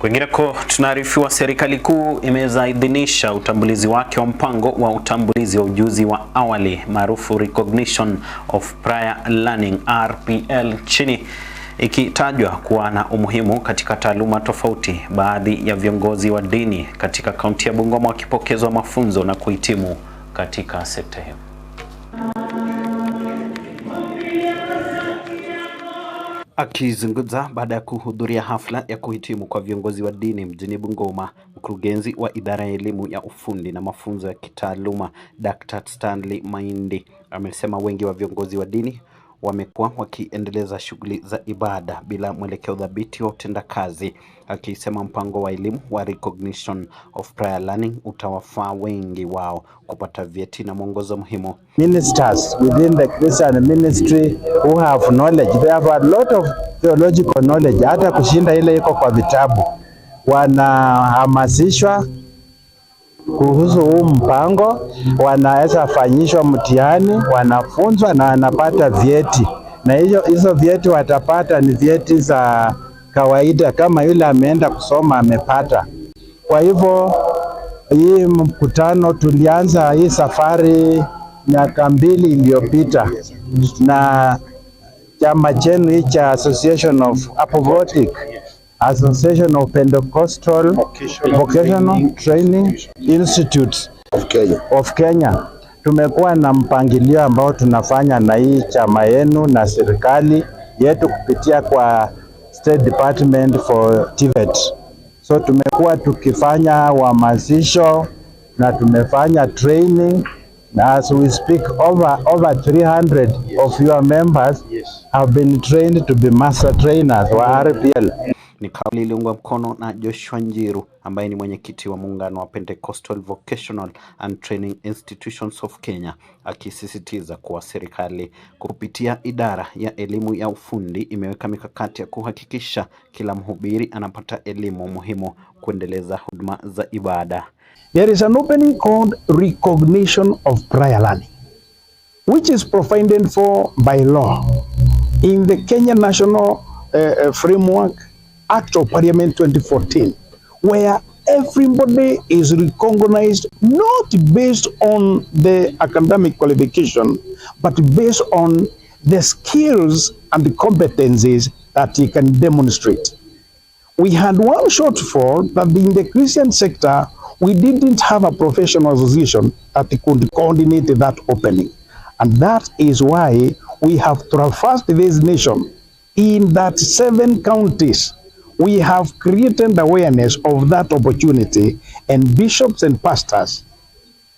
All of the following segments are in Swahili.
Kwingineko tunaarifiwa serikali kuu imeidhinisha utambulizi wake wa mpango wa utambulizi wa ujuzi wa awali maarufu Recognition of Prior Learning RPL chini, ikitajwa kuwa na umuhimu katika taaluma tofauti, baadhi ya viongozi wa dini katika kaunti ya Bungoma wakipokezwa mafunzo na kuhitimu katika sekta hiyo. Akizungumza baada ya kuhudhuria hafla ya kuhitimu kwa viongozi wa dini mjini Bungoma, mkurugenzi wa idara ya elimu ya ufundi na mafunzo ya kitaaluma Dr. Stanley Maindi amesema wengi wa viongozi wa dini wamekuwa wakiendeleza shughuli za ibada bila mwelekeo dhabiti wa utendakazi, akisema mpango wa elimu wa Recognition of Prior Learning utawafaa wengi wao kupata vyeti na mwongozo muhimu. Ministers within the Christian ministry who have knowledge, they have a lot of theological knowledge, hata kushinda ile iko kwa vitabu, wanahamasishwa kuhusu huu mpango, wanaweza fanyishwa mtihani, wanafunzwa na wanapata vyeti, na hizo vyeti watapata ni vyeti za kawaida kama yule ameenda kusoma amepata. Kwa hivyo hii mkutano tulianza hii safari miaka 2 iliyopita na chama chenu cha Association of Apostolic Association of Pentecostal Vocational Training Institutes of Kenya. Tumekuwa na mpangilio ambao tunafanya na hii chama yenu na serikali yetu kupitia kwa State Department for TVET. So tumekuwa tukifanya uhamasisho na tumefanya training, na as we speak over 300 of your members have been trained to be master trainers wa RPL. Ni kauli iliungwa mkono na Joshua Njiru ambaye ni mwenyekiti wa muungano wa Pentecostal Vocational and Training Institutions of Kenya, akisisitiza kuwa serikali kupitia idara ya elimu ya ufundi imeweka mikakati ya kuhakikisha kila mhubiri anapata elimu muhimu kuendeleza huduma za ibada. There is an opening called Recognition of Prior Learning, which is provided for by law in the Kenya National Framework Act of Parliament 2014, where everybody is recognized not based on the academic qualification, but based on the skills and the competencies that he can demonstrate. We had one shortfall that in the Christian sector, we didn't have a professional association that could coordinate that opening. And that is why we have traversed this nation in that 7 counties. We have created awareness of that opportunity, and bishops and pastors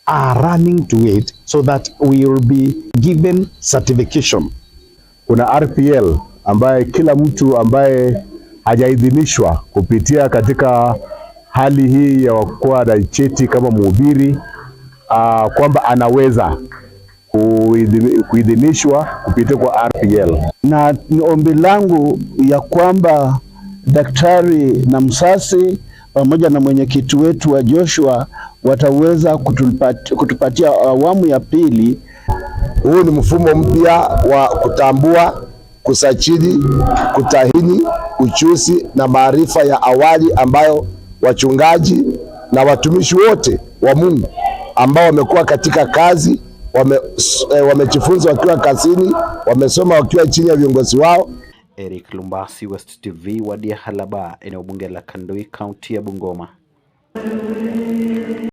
are running to it so that we will be given certification. Kuna RPL ambaye kila mtu ambaye hajaidhinishwa kupitia katika hali hii ya kuwa na cheti kama mhubiri kwamba anaweza kuidhinishwa kupitia kwa RPL. Na ombi langu ya kwamba Daktari na Msasi pamoja na mwenyekiti wetu wa Joshua wataweza kutupatia awamu ya pili. Huu ni mfumo mpya wa kutambua, kusajili, kutahini ujuzi na maarifa ya awali ambayo wachungaji na watumishi wote wa Mungu ambao wamekuwa katika kazi, wamejifunza wakiwa kazini, wamesoma wakiwa chini ya viongozi wao. Eric Lumbasi, West TV, Wadia Halaba, eneo bunge la Kandui, kaunti ya Bungoma.